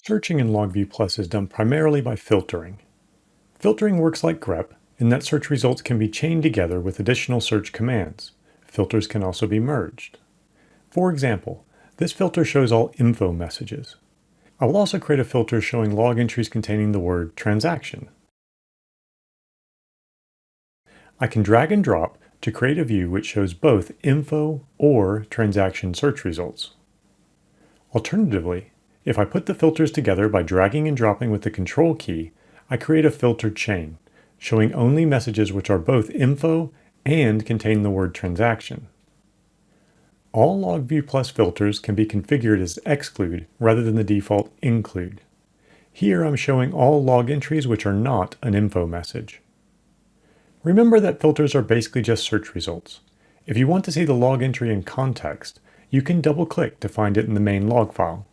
Searching in LogViewPlus is done primarily by filtering. Filtering works like grep in that search results can be chained together with additional search commands. Filters can also be merged. For example, this filter shows all info messages. I will also create a filter showing log entries containing the word transaction. I can drag and drop to create a view which shows both info or transaction search results. Alternatively, if I put the filters together by dragging and dropping with the Control key, I create a filtered chain, showing only messages which are both info and contain the word transaction. All LogViewPlus filters can be configured as Exclude rather than the default Include. Here I'm showing all log entries which are not an info message. Remember that filters are basically just search results. If you want to see the log entry in context, you can double-click to find it in the main log file.